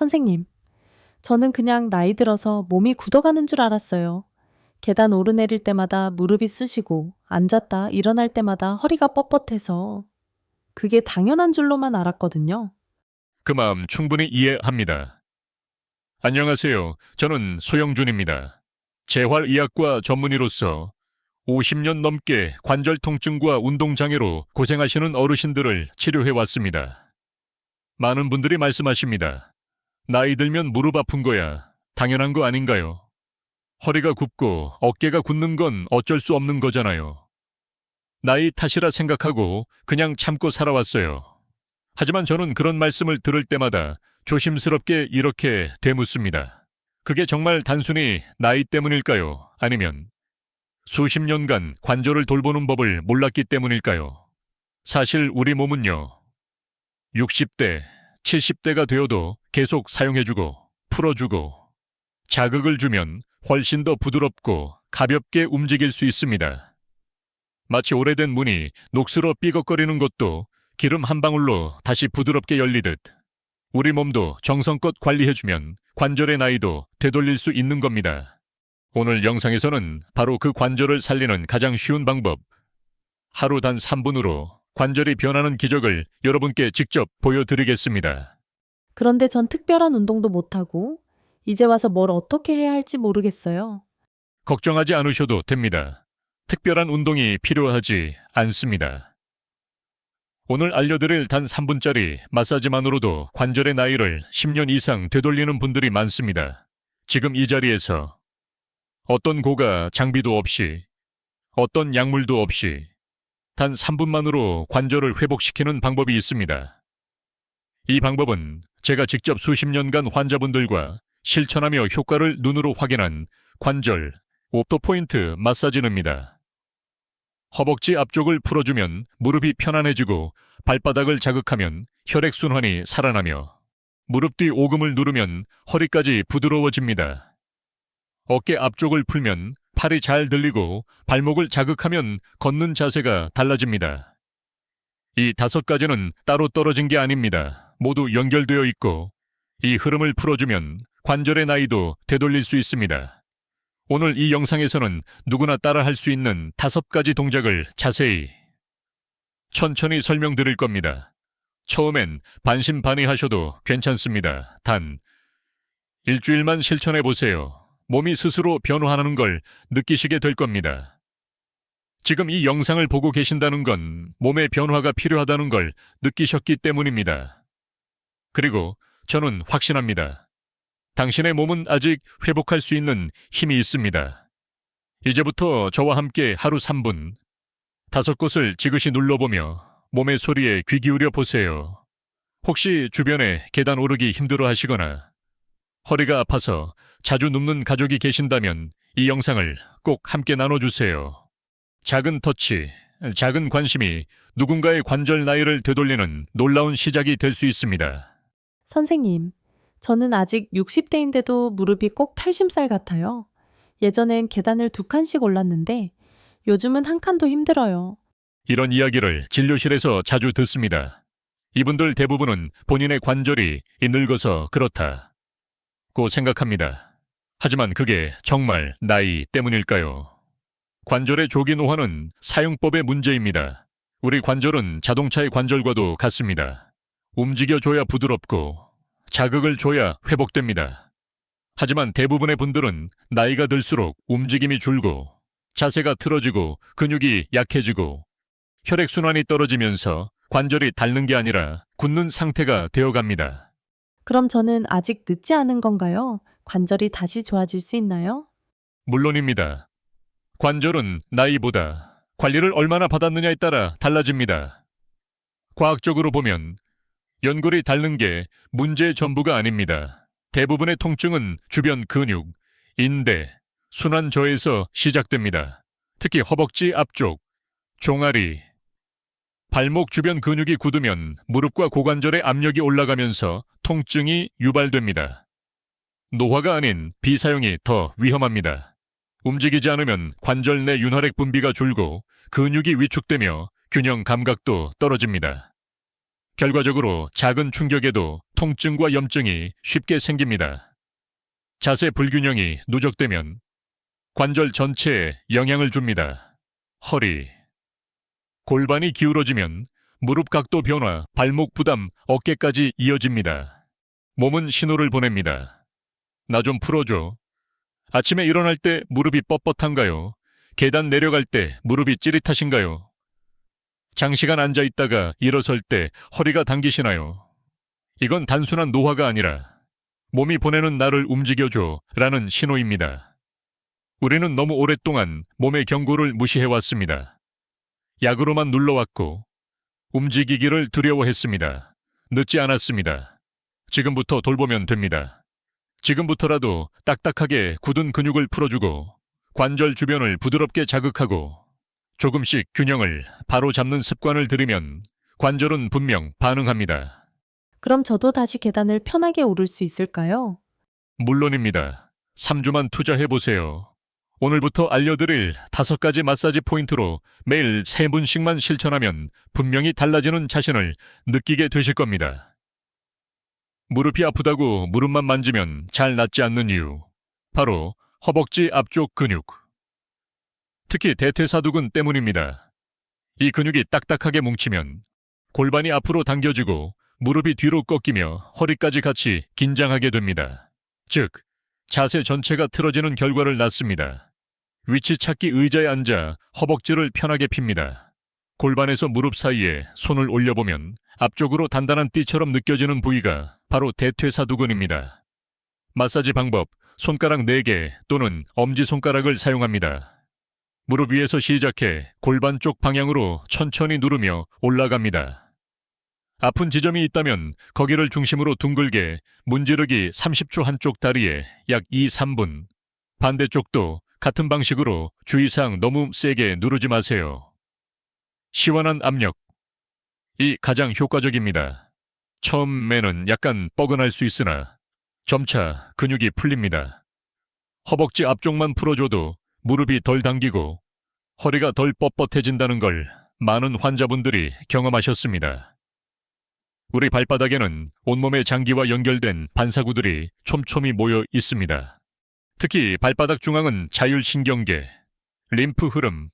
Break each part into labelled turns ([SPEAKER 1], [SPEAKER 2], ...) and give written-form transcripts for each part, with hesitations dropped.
[SPEAKER 1] 선생님, 저는 그냥 나이 들어서 몸이 굳어가는 줄 알았어요. 계단 오르내릴 때마다 무릎이 쑤시고 앉았다 일어날 때마다 허리가 뻣뻣해서 그게 당연한 줄로만 알았거든요.
[SPEAKER 2] 그 마음 충분히 이해합니다. 안녕하세요. 저는 소영준입니다. 재활의학과 전문의로서 50년 넘게 관절 통증과 운동장애로 고생하시는 어르신들을 치료해왔습니다. 많은 분들이 말씀하십니다. 나이 들면 무릎 아픈 거야. 당연한 거 아닌가요? 허리가 굽고 어깨가 굳는 건 어쩔 수 없는 거잖아요. 나이 탓이라 생각하고 그냥 참고 살아왔어요. 하지만 저는 그런 말씀을 들을 때마다 조심스럽게 이렇게 되묻습니다. 그게 정말 단순히 나이 때문일까요? 아니면 수십 년간 관절을 돌보는 법을 몰랐기 때문일까요? 사실 우리 몸은요, 60대, 70대가 되어도 계속 사용해주고 풀어주고 자극을 주면 훨씬 더 부드럽고 가볍게 움직일 수 있습니다. 마치 오래된 문이 녹슬어 삐걱거리는 것도 기름 한 방울로 다시 부드럽게 열리듯 우리 몸도 정성껏 관리해주면 관절의 나이도 되돌릴 수 있는 겁니다. 오늘 영상에서는 바로 그 관절을 살리는 가장 쉬운 방법, 하루 단 3분으로 관절이 변하는 기적을 여러분께 직접 보여드리겠습니다.
[SPEAKER 1] 그런데 전 특별한 운동도 못하고 이제 와서 뭘 어떻게 해야 할지 모르겠어요.
[SPEAKER 2] 걱정하지 않으셔도 됩니다. 특별한 운동이 필요하지 않습니다. 오늘 알려드릴 단 3분짜리 마사지만으로도 관절의 나이를 10년 이상 되돌리는 분들이 많습니다. 지금 이 자리에서 어떤 고가 장비도 없이, 어떤 약물도 없이 단 3분만으로 관절을 회복시키는 방법이 있습니다. 이 방법은 제가 직접 수십 년간 환자분들과 실천하며 효과를 눈으로 확인한 관절 옵토포인트 마사지입니다. 허벅지 앞쪽을 풀어주면 무릎이 편안해지고 발바닥을 자극하면 혈액순환이 살아나며 무릎 뒤 오금을 누르면 허리까지 부드러워집니다. 어깨 앞쪽을 풀면 팔이 잘 들리고 발목을 자극하면 걷는 자세가 달라집니다. 이 5가지는 따로 떨어진 게 아닙니다. 모두 연결되어 있고 이 흐름을 풀어주면 관절의 나이도 되돌릴 수 있습니다. 오늘 이 영상에서는 누구나 따라 할 수 있는 5가지 동작을 자세히 천천히 설명드릴 겁니다. 처음엔 반신반의하셔도 괜찮습니다. 단 일주일만 실천해보세요. 몸이 스스로 변화하는 걸 느끼시게 될 겁니다. 지금 이 영상을 보고 계신다는 건 몸의 변화가 필요하다는 걸 느끼셨기 때문입니다. 그리고 저는 확신합니다. 당신의 몸은 아직 회복할 수 있는 힘이 있습니다. 이제부터 저와 함께 하루 3분, 5곳을 지그시 눌러보며 몸의 소리에 귀 기울여 보세요. 혹시 주변에 계단 오르기 힘들어 하시거나 허리가 아파서 자주 눕는 가족이 계신다면 이 영상을 꼭 함께 나눠주세요. 작은 터치, 작은 관심이 누군가의 관절 나이를 되돌리는 놀라운 시작이 될 수 있습니다.
[SPEAKER 1] 선생님, 저는 아직 60대인데도 무릎이 꼭 80살 같아요. 예전엔 계단을 2칸씩 올랐는데 요즘은 1칸도 힘들어요.
[SPEAKER 2] 이런 이야기를 진료실에서 자주 듣습니다. 이분들 대부분은 본인의 관절이 늙어서 그렇다고 생각합니다. 하지만 그게 정말 나이 때문일까요? 관절의 조기 노화는 사용법의 문제입니다. 우리 관절은 자동차의 관절과도 같습니다. 움직여줘야 부드럽고 자극을 줘야 회복됩니다. 하지만 대부분의 분들은 나이가 들수록 움직임이 줄고 자세가 틀어지고 근육이 약해지고 혈액순환이 떨어지면서 관절이 닳는 게 아니라 굳는 상태가 되어갑니다.
[SPEAKER 1] 그럼 저는 아직 늦지 않은 건가요? 관절이 다시 좋아질 수 있나요?
[SPEAKER 2] 물론입니다. 관절은 나이보다 관리를 얼마나 받았느냐에 따라 달라집니다. 과학적으로 보면 연골이 닳는 게 문제의 전부가 아닙니다. 대부분의 통증은 주변 근육, 인대, 순환저에서 시작됩니다. 특히 허벅지 앞쪽, 종아리, 발목 주변 근육이 굳으면 무릎과 고관절의 압력이 올라가면서 통증이 유발됩니다. 노화가 아닌 비사용이 더 위험합니다. 움직이지 않으면 관절 내 윤활액 분비가 줄고 근육이 위축되며 균형 감각도 떨어집니다. 결과적으로 작은 충격에도 통증과 염증이 쉽게 생깁니다. 자세 불균형이 누적되면 관절 전체에 영향을 줍니다. 허리, 골반이 기울어지면 무릎 각도 변화, 발목 부담, 어깨까지 이어집니다. 몸은 신호를 보냅니다. 나 좀 풀어줘. 아침에 일어날 때 무릎이 뻣뻣한가요? 계단 내려갈 때 무릎이 찌릿하신가요? 장시간 앉아 있다가 일어설 때 허리가 당기시나요? 이건 단순한 노화가 아니라 몸이 보내는 나를 움직여줘 라는 신호입니다. 우리는 너무 오랫동안 몸의 경고를 무시해왔습니다. 약으로만 눌러왔고 움직이기를 두려워했습니다. 늦지 않았습니다. 지금부터 돌보면 됩니다. 지금부터라도 딱딱하게 굳은 근육을 풀어주고 관절 주변을 부드럽게 자극하고 조금씩 균형을 바로 잡는 습관을 들이면 관절은 분명 반응합니다.
[SPEAKER 1] 그럼 저도 다시 계단을 편하게 오를 수 있을까요?
[SPEAKER 2] 물론입니다. 3주만 투자해보세요. 오늘부터 알려드릴 5가지 마사지 포인트로 매일 3분씩만 실천하면 분명히 달라지는 자신을 느끼게 되실 겁니다. 무릎이 아프다고 무릎만 만지면 잘 낫지 않는 이유, 바로 허벅지 앞쪽 근육. 특히 대퇴사두근 때문입니다. 이 근육이 딱딱하게 뭉치면 골반이 앞으로 당겨지고 무릎이 뒤로 꺾이며 허리까지 같이 긴장하게 됩니다. 즉, 자세 전체가 틀어지는 결과를 낳습니다. 위치 찾기 의자에 앉아 허벅지를 편하게 핍니다. 골반에서 무릎 사이에 손을 올려보면 앞쪽으로 단단한 띠처럼 느껴지는 부위가 바로 대퇴사두근입니다. 마사지 방법, 손가락 4개 또는 엄지손가락을 사용합니다. 무릎 위에서 시작해 골반 쪽 방향으로 천천히 누르며 올라갑니다. 아픈 지점이 있다면 거기를 중심으로 둥글게 문지르기 30초 한쪽 다리에 약 2-3분. 반대쪽도 같은 방식으로 주의사항 너무 세게 누르지 마세요. 시원한 압력. 이 가장 효과적입니다. 처음에는 약간 뻐근할 수 있으나 점차 근육이 풀립니다. 허벅지 앞쪽만 풀어줘도 무릎이 덜 당기고 허리가 덜 뻣뻣해진다는 걸 많은 환자분들이 경험하셨습니다. 우리 발바닥에는 온몸의 장기와 연결된 반사구들이 촘촘히 모여 있습니다. 특히 발바닥 중앙은 자율신경계, 림프 흐름,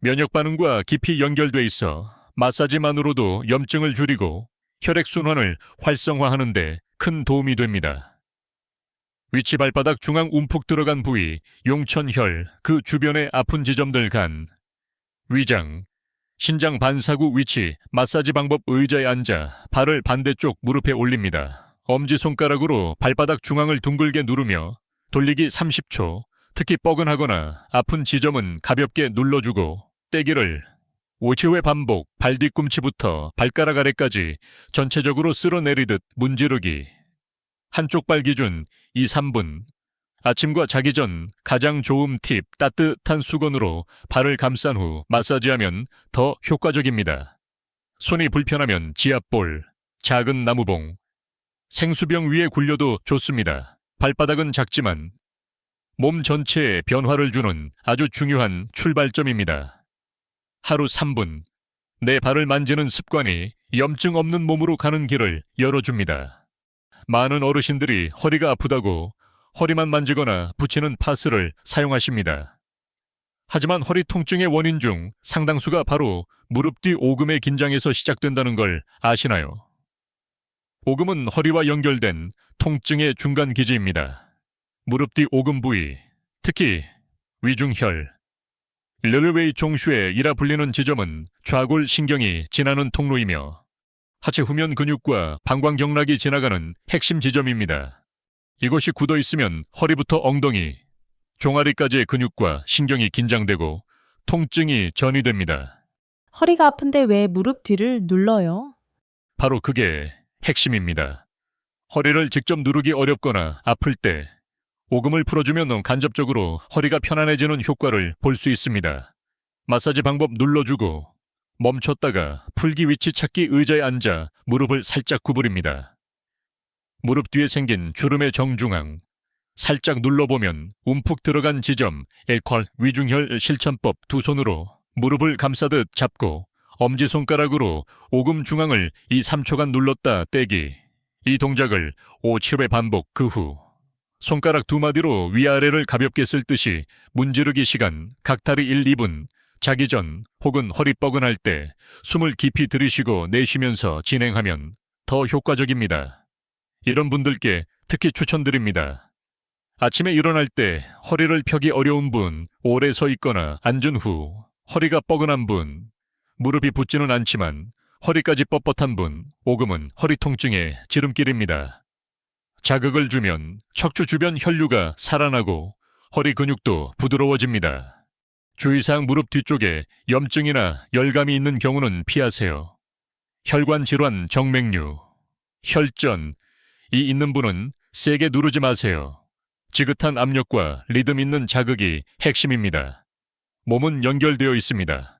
[SPEAKER 2] 면역 반응과 깊이 연결돼 있어 마사지만으로도 염증을 줄이고 혈액순환을 활성화하는 데 큰 도움이 됩니다. 위치 발바닥 중앙 움푹 들어간 부위, 용천혈, 그 주변의 아픈 지점들 간, 위장, 신장 반사구 위치, 마사지 방법 의자에 앉아 발을 반대쪽 무릎에 올립니다. 엄지손가락으로 발바닥 중앙을 둥글게 누르며 돌리기 30초, 특히 뻐근하거나 아픈 지점은 가볍게 눌러주고 떼기를 5초의 반복, 발 뒤꿈치부터 발가락 아래까지 전체적으로 쓸어내리듯 문지르기. 한쪽 발 기준 2-3분. 아침과 자기 전 가장 좋은 팁, 따뜻한 수건으로 발을 감싼 후 마사지하면 더 효과적입니다. 손이 불편하면 지압볼, 작은 나무봉, 생수병 위에 굴려도 좋습니다. 발바닥은 작지만 몸 전체에 변화를 주는 아주 중요한 출발점입니다. 하루 3분, 내 발을 만지는 습관이 염증 없는 몸으로 가는 길을 열어줍니다. 많은 어르신들이 허리가 아프다고 허리만 만지거나 붙이는 파스를 사용하십니다. 하지만 허리 통증의 원인 중 상당수가 바로 무릎 뒤 오금의 긴장에서 시작된다는 걸 아시나요? 오금은 허리와 연결된 통증의 중간 기지입니다. 무릎 뒤 오금 부위, 특히 위중혈, 르르웨이 종슈에이라 불리는 지점은 좌골 신경이 지나는 통로이며 하체 후면 근육과 방광경락이 지나가는 핵심 지점입니다. 이곳이 굳어 있으면 허리부터 엉덩이, 종아리까지의 근육과 신경이 긴장되고 통증이 전이됩니다.
[SPEAKER 1] 허리가 아픈데 왜 무릎 뒤를 눌러요?
[SPEAKER 2] 바로 그게 핵심입니다. 허리를 직접 누르기 어렵거나 아플 때 오금을 풀어주면 간접적으로 허리가 편안해지는 효과를 볼 수 있습니다. 마사지 방법 눌러주고 멈췄다가 풀기 위치 찾기 의자에 앉아 무릎을 살짝 구부립니다. 무릎 뒤에 생긴 주름의 정중앙, 살짝 눌러보면 움푹 들어간 지점, 엘퀄 위중혈 실천법 두 손으로 무릎을 감싸듯 잡고 엄지손가락으로 오금 중앙을 2, 3초간 눌렀다 떼기. 이 동작을 5, 7회 반복. 그 후 손가락 두 마디로 위아래를 가볍게 쓸 듯이 문지르기 시간 각탈이 1, 2분. 자기 전 혹은 허리 뻐근할 때 숨을 깊이 들이쉬고 내쉬면서 진행하면 더 효과적입니다. 이런 분들께 특히 추천드립니다. 아침에 일어날 때 허리를 펴기 어려운 분, 오래 서 있거나 앉은 후 허리가 뻐근한 분, 무릎이 붙지는 않지만 허리까지 뻣뻣한 분, 오금은 허리 통증의 지름길입니다. 자극을 주면 척추 주변 혈류가 살아나고 허리 근육도 부드러워집니다. 주의사항 무릎 뒤쪽에 염증이나 열감이 있는 경우는 피하세요. 혈관 질환, 정맥류, 혈전, 이 있는 분은 세게 누르지 마세요. 지긋한 압력과 리듬 있는 자극이 핵심입니다. 몸은 연결되어 있습니다.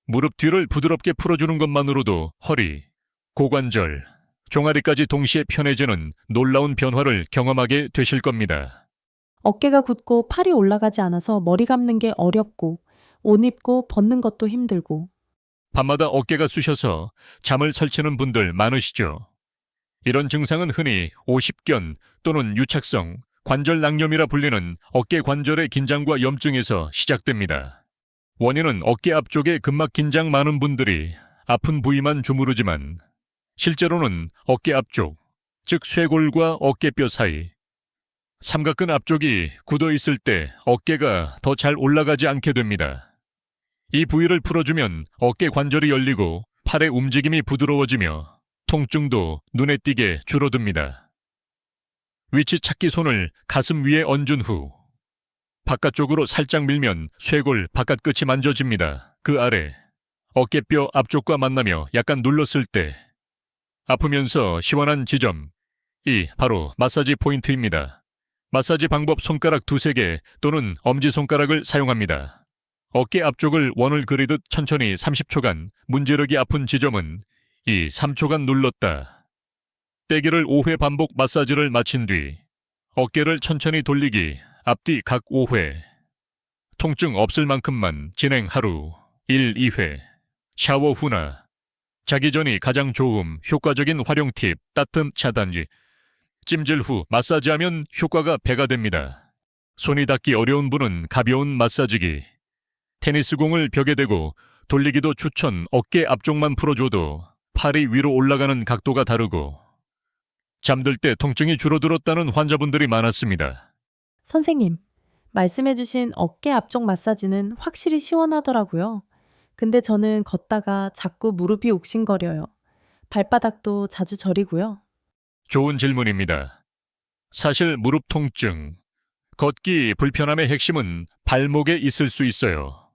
[SPEAKER 2] 무릎 뒤를 부드럽게 풀어주는 것만으로도 허리, 고관절, 종아리까지 동시에 편해지는 놀라운 변화를 경험하게 되실 겁니다.
[SPEAKER 1] 어깨가 굳고 팔이 올라가지 않아서 머리 감는 게 어렵고 옷 입고 벗는 것도 힘들고
[SPEAKER 2] 밤마다 어깨가 쑤셔서 잠을 설치는 분들 많으시죠? 이런 증상은 흔히 오십견 또는 유착성, 관절 낭염이라 불리는 어깨 관절의 긴장과 염증에서 시작됩니다. 원인은 어깨 앞쪽에 근막 긴장 많은 분들이 아픈 부위만 주무르지만 실제로는 어깨 앞쪽, 즉 쇄골과 어깨뼈 사이, 삼각근 앞쪽이 굳어 있을 때 어깨가 더 잘 올라가지 않게 됩니다. 이 부위를 풀어주면 어깨 관절이 열리고 팔의 움직임이 부드러워지며 통증도 눈에 띄게 줄어듭니다. 위치 찾기 손을 가슴 위에 얹은 후 바깥쪽으로 살짝 밀면 쇄골 바깥 끝이 만져집니다. 그 아래 어깨뼈 앞쪽과 만나며 약간 눌렀을 때 아프면서 시원한 지점, 이 바로 마사지 포인트입니다. 마사지 방법 손가락 2-3개 또는 엄지손가락을 사용합니다. 어깨 앞쪽을 원을 그리듯 천천히 30초간 문지르기 아픈 지점은 2, 3초간 눌렀다. 떼기를 5회 반복 마사지를 마친 뒤 어깨를 천천히 돌리기 앞뒤 각 5회. 통증 없을 만큼만 진행 하루 1, 2회. 샤워 후나 자기 전이 가장 좋음 효과적인 활용 팁 따뜻 차단지. 찜질 후 마사지하면 효과가 배가 됩니다. 손이 닿기 어려운 분은 가벼운 마사지기. 테니스공을 벽에 대고 돌리기도 추천. 어깨 앞쪽만 풀어줘도 팔이 위로 올라가는 각도가 다르고 잠들 때 통증이 줄어들었다는 환자분들이 많았습니다.
[SPEAKER 1] 선생님, 말씀해주신 어깨 앞쪽 마사지는 확실히 시원하더라고요. 근데 저는 걷다가 자꾸 무릎이 욱신거려요. 발바닥도 자주 저리고요.
[SPEAKER 2] 좋은 질문입니다. 사실 무릎 통증, 걷기 불편함의 핵심은 발목에 있을 수 있어요.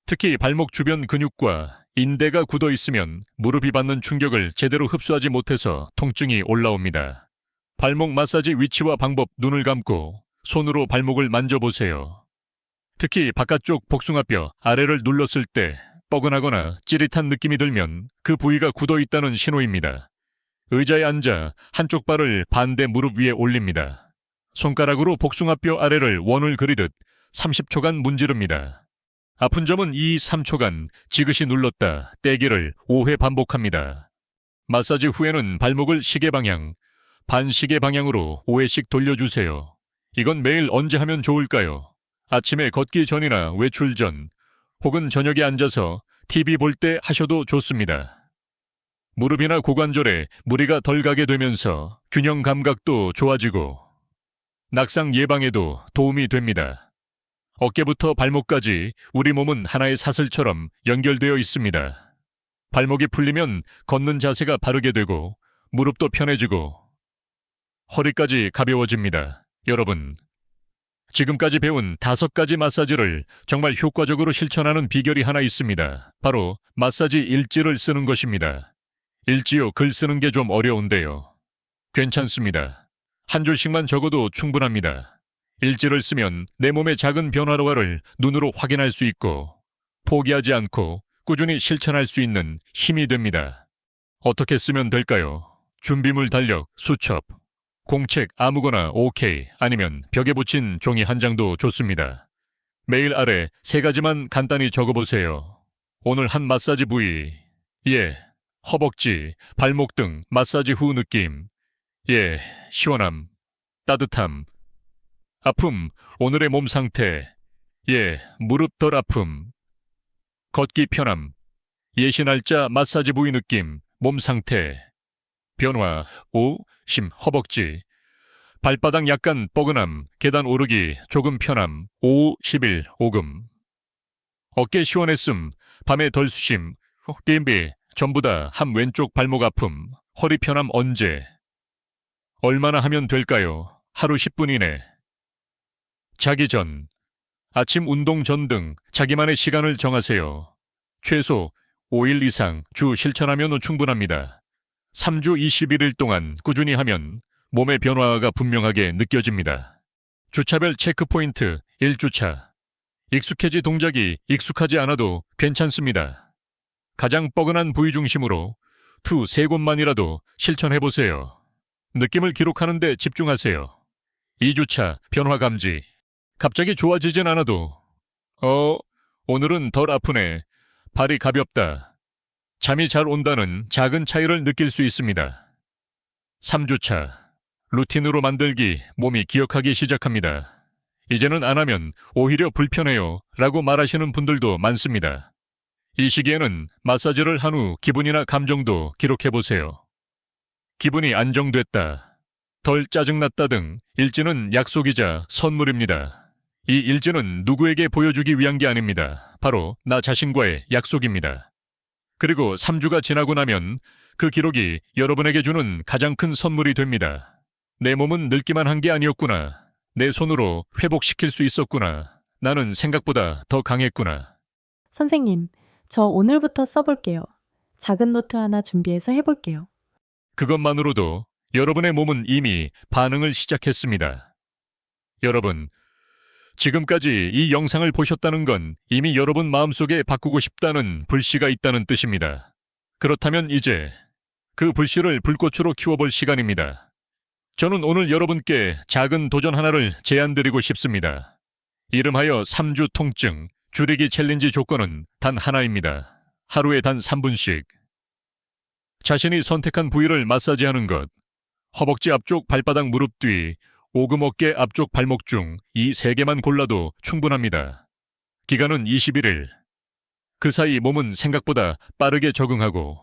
[SPEAKER 2] 특히 발목 주변 근육과 인대가 굳어 있으면 무릎이 받는 충격을 제대로 흡수하지 못해서 통증이 올라옵니다. 발목 마사지 위치와 방법 눈을 감고 손으로 발목을 만져보세요. 특히 바깥쪽 복숭아뼈 아래를 눌렀을 때 뻐근하거나 찌릿한 느낌이 들면 그 부위가 굳어 있다는 신호입니다. 의자에 앉아 한쪽 발을 반대 무릎 위에 올립니다. 손가락으로 복숭아뼈 아래를 원을 그리듯 30초간 문지릅니다. 아픈 점은 2, 3초간 지그시 눌렀다 떼기를 5회 반복합니다. 마사지 후에는 발목을 시계 방향, 반시계 방향으로 5회씩 돌려주세요. 이건 매일 언제 하면 좋을까요? 아침에 걷기 전이나 외출 전, 혹은 저녁에 앉아서 TV 볼 때 하셔도 좋습니다. 무릎이나 고관절에 무리가 덜 가게 되면서 균형 감각도 좋아지고 낙상 예방에도 도움이 됩니다. 어깨부터 발목까지 우리 몸은 하나의 사슬처럼 연결되어 있습니다. 발목이 풀리면 걷는 자세가 바르게 되고 무릎도 편해지고 허리까지 가벼워집니다. 여러분, 지금까지 배운 5가지 마사지를 정말 효과적으로 실천하는 비결이 하나 있습니다. 바로 마사지 일지를 쓰는 것입니다. 일지요, 글 쓰는 게 좀 어려운데요. 괜찮습니다. 한 줄씩만 적어도 충분합니다. 일지를 쓰면 내 몸의 작은 변화를 눈으로 확인할 수 있고 포기하지 않고 꾸준히 실천할 수 있는 힘이 됩니다. 어떻게 쓰면 될까요? 준비물 달력, 수첩, 공책 아무거나 OK 아니면 벽에 붙인 종이 한 장도 좋습니다. 메일 아래 3가지만 간단히 적어보세요. 오늘 한 마사지 부위, 예, 허벅지, 발목 등 마사지 후 느낌. 예, 시원함, 따뜻함. 아픔, 오늘의 몸 상태. 예, 무릎 덜 아픔. 걷기 편함. 예시 날짜 마사지 부위 느낌, 몸 상태. 변화, 오, 심, 허벅지. 발바닥 약간 뻐근함, 계단 오르기 조금 편함, 5, 11, 오금. 어깨 시원했음, 밤에 덜 수심, 띠비, 전부 다 한 왼쪽 발목 아픔, 허리 편함 언제. 얼마나 하면 될까요? 하루 10분 이내. 자기 전, 아침 운동 전 등 자기만의 시간을 정하세요. 최소 5일 이상 주 실천하면 충분합니다. 3주 21일 동안 꾸준히 하면 몸의 변화가 분명하게 느껴집니다. 주차별 체크포인트 1주차. 익숙해지 동작이 익숙하지 않아도 괜찮습니다. 가장 뻐근한 부위 중심으로 2-3곳만이라도 실천해보세요. 느낌을 기록하는 데 집중하세요. 2주차 변화 감지. 갑자기 좋아지진 않아도 오늘은 덜 아프네. 발이 가볍다. 잠이 잘 온다는 작은 차이를 느낄 수 있습니다. 3주차 루틴으로 만들기 몸이 기억하기 시작합니다. 이제는 안 하면 오히려 불편해요 라고 말하시는 분들도 많습니다. 이 시기에는 마사지를 한 후 기분이나 감정도 기록해보세요. 기분이 안정됐다, 덜 짜증났다 등 일지는 약속이자 선물입니다. 이 일지는 누구에게 보여주기 위한 게 아닙니다. 바로 나 자신과의 약속입니다. 그리고 3주가 지나고 나면 그 기록이 여러분에게 주는 가장 큰 선물이 됩니다. 내 몸은 늙기만 한 게 아니었구나. 내 손으로 회복시킬 수 있었구나. 나는 생각보다 더 강했구나.
[SPEAKER 1] 선생님, 저 오늘부터 써볼게요. 작은 노트 하나 준비해서 해볼게요.
[SPEAKER 2] 그것만으로도 여러분의 몸은 이미 반응을 시작했습니다. 여러분, 지금까지 이 영상을 보셨다는 건 이미 여러분 마음속에 바꾸고 싶다는 불씨가 있다는 뜻입니다. 그렇다면 이제 그 불씨를 불꽃으로 키워볼 시간입니다. 저는 오늘 여러분께 작은 도전 하나를 제안드리고 싶습니다. 이름하여 3주 통증 줄이기 챌린지 조건은 단 하나입니다. 하루에 단 3분씩. 자신이 선택한 부위를 마사지하는 것. 허벅지 앞쪽 발바닥 무릎 뒤, 오금 어깨 앞쪽 발목 중 이 3개만 골라도 충분합니다. 기간은 21일. 그 사이 몸은 생각보다 빠르게 적응하고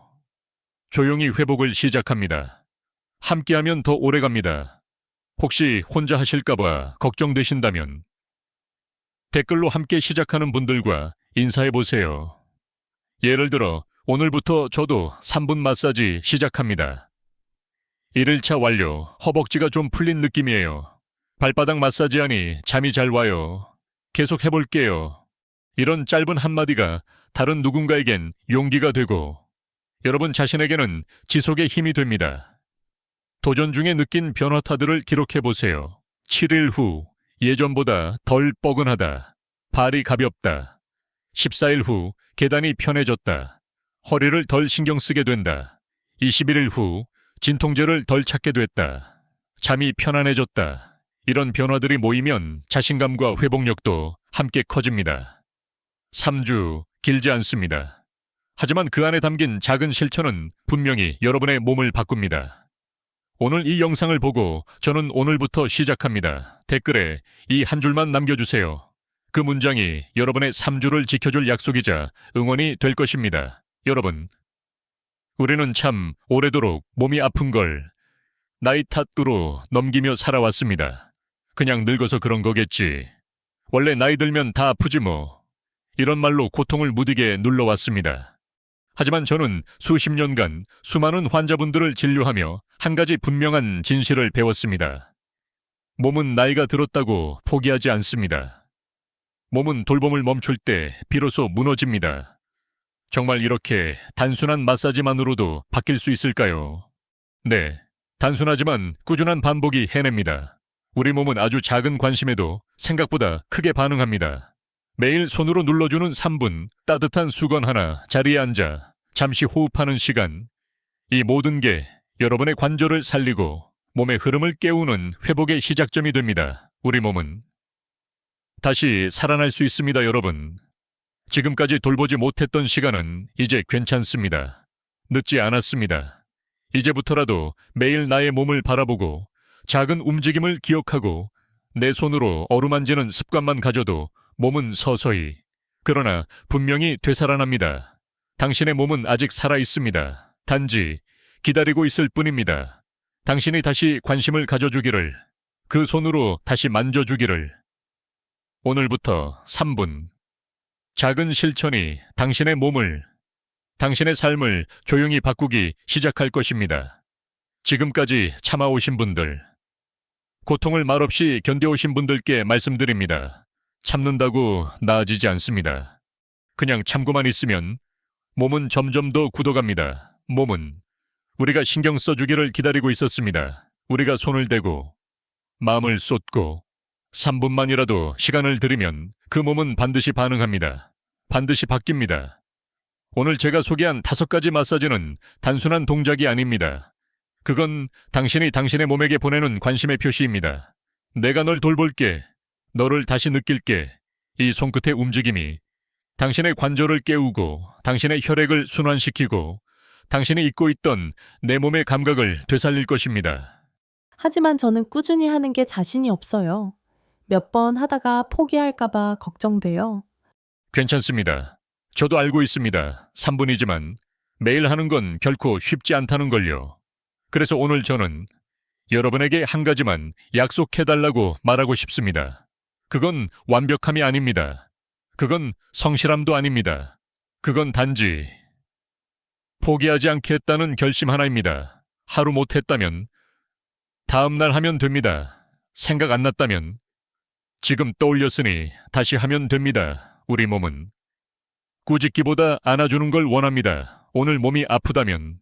[SPEAKER 2] 조용히 회복을 시작합니다. 함께하면 더 오래갑니다. 혹시 혼자 하실까봐 걱정되신다면 댓글로 함께 시작하는 분들과 인사해보세요. 예를 들어 오늘부터 저도 3분 마사지 시작합니다. 1일차 완료. 허벅지가 좀 풀린 느낌이에요. 발바닥 마사지하니 잠이 잘 와요. 계속 해볼게요. 이런 짧은 한마디가 다른 누군가에겐 용기가 되고 여러분 자신에게는 지속의 힘이 됩니다. 도전 중에 느낀 변화타들을 기록해보세요. 7일 후 예전보다 덜 뻐근하다. 발이 가볍다. 14일 후 계단이 편해졌다. 허리를 덜 신경 쓰게 된다. 21일 후 진통제를 덜 찾게 됐다. 잠이 편안해졌다. 이런 변화들이 모이면 자신감과 회복력도 함께 커집니다. 3주 길지 않습니다. 하지만 그 안에 담긴 작은 실천은 분명히 여러분의 몸을 바꿉니다. 오늘 이 영상을 보고 저는 오늘부터 시작합니다. 댓글에 이 한 줄만 남겨주세요. 그 문장이 여러분의 3주를 지켜줄 약속이자 응원이 될 것입니다. 여러분, 우리는 참 오래도록 몸이 아픈 걸 나이 탓으로 넘기며 살아왔습니다. 그냥 늙어서 그런 거겠지. 원래 나이 들면 다 아프지 뭐. 이런 말로 고통을 무디게 눌러왔습니다. 하지만 저는 수십 년간 수많은 환자분들을 진료하며 한 가지 분명한 진실을 배웠습니다. 몸은 나이가 들었다고 포기하지 않습니다. 몸은 돌봄을 멈출 때 비로소 무너집니다. 정말 이렇게 단순한 마사지만으로도 바뀔 수 있을까요? 네, 단순하지만 꾸준한 반복이 해냅니다. 우리 몸은 아주 작은 관심에도 생각보다 크게 반응합니다. 매일 손으로 눌러주는 3분, 따뜻한 수건 하나, 자리에 앉아 잠시 호흡하는 시간. 이 모든 게 여러분의 관절을 살리고 몸의 흐름을 깨우는 회복의 시작점이 됩니다. 우리 몸은 다시 살아날 수 있습니다, 여러분. 지금까지 돌보지 못했던 시간은 이제 괜찮습니다. 늦지 않았습니다. 이제부터라도 매일 나의 몸을 바라보고 작은 움직임을 기억하고 내 손으로 어루만지는 습관만 가져도 몸은 서서히, 그러나 분명히 되살아납니다. 당신의 몸은 아직 살아 있습니다. 단지 기다리고 있을 뿐입니다. 당신이 다시 관심을 가져주기를, 그 손으로 다시 만져주기를. 오늘부터 3분. 작은 실천이 당신의 몸을, 당신의 삶을 조용히 바꾸기 시작할 것입니다. 지금까지 참아오신 분들, 고통을 말없이 견뎌오신 분들께 말씀드립니다. 참는다고 나아지지 않습니다. 그냥 참고만 있으면 몸은 점점 더 굳어갑니다. 몸은 우리가 신경 써주기를 기다리고 있었습니다. 우리가 손을 대고 마음을 쏟고 3분만이라도 시간을 들이면 그 몸은 반드시 반응합니다. 반드시 바뀝니다. 오늘 제가 소개한 5가지 마사지는 단순한 동작이 아닙니다. 그건 당신이 당신의 몸에게 보내는 관심의 표시입니다. 내가 널 돌볼게. 너를 다시 느낄게. 이 손끝의 움직임이 당신의 관절을 깨우고 당신의 혈액을 순환시키고 당신이 잊고 있던 내 몸의 감각을 되살릴 것입니다.
[SPEAKER 1] 하지만 저는 꾸준히 하는 게 자신이 없어요. 몇 번 하다가 포기할까봐 걱정돼요.
[SPEAKER 2] 괜찮습니다. 저도 알고 있습니다. 3분이지만 매일 하는 건 결코 쉽지 않다는 걸요. 그래서 오늘 저는 여러분에게 한 가지만 약속해달라고 말하고 싶습니다. 그건 완벽함이 아닙니다. 그건 성실함도 아닙니다. 그건 단지 포기하지 않겠다는 결심 하나입니다. 하루 못했다면 다음날 하면 됩니다. 생각 안 났다면 지금 떠올렸으니 다시 하면 됩니다. 우리 몸은 꾸짖기보다 안아주는 걸 원합니다. 오늘 몸이 아프다면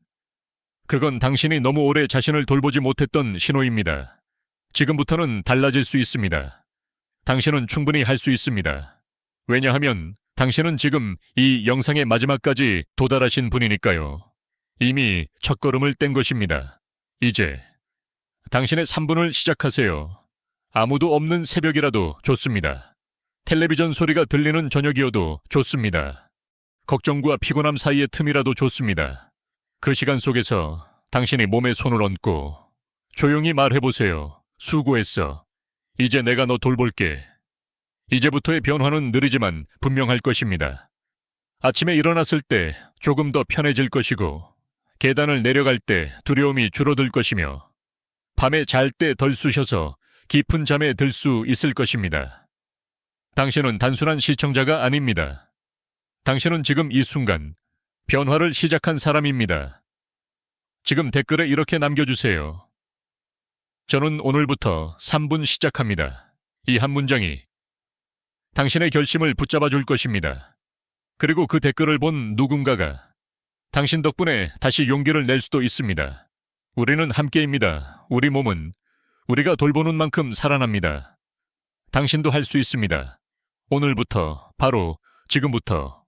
[SPEAKER 2] 그건 당신이 너무 오래 자신을 돌보지 못했던 신호입니다. 지금부터는 달라질 수 있습니다. 당신은 충분히 할 수 있습니다. 왜냐하면 당신은 지금 이 영상의 마지막까지 도달하신 분이니까요. 이미 첫걸음을 뗀 것입니다. 이제 당신의 3분을 시작하세요. 아무도 없는 새벽이라도 좋습니다. 텔레비전 소리가 들리는 저녁이어도 좋습니다. 걱정과 피곤함 사이의 틈이라도 좋습니다. 그 시간 속에서 당신이 몸에 손을 얹고 조용히 말해보세요. 수고했어. 이제 내가 너 돌볼게. 이제부터의 변화는 느리지만 분명할 것입니다. 아침에 일어났을 때 조금 더 편해질 것이고 계단을 내려갈 때 두려움이 줄어들 것이며 밤에 잘 때 덜 쑤셔서 깊은 잠에 들 수 있을 것입니다. 당신은 단순한 시청자가 아닙니다. 당신은 지금 이 순간 변화를 시작한 사람입니다. 지금 댓글에 이렇게 남겨주세요. 저는 오늘부터 3분 시작합니다. 이 한 문장이 당신의 결심을 붙잡아 줄 것입니다. 그리고 그 댓글을 본 누군가가 당신 덕분에 다시 용기를 낼 수도 있습니다. 우리는 함께입니다. 우리 몸은 우리가 돌보는 만큼 살아납니다. 당신도 할 수 있습니다. 오늘부터, 바로 지금부터.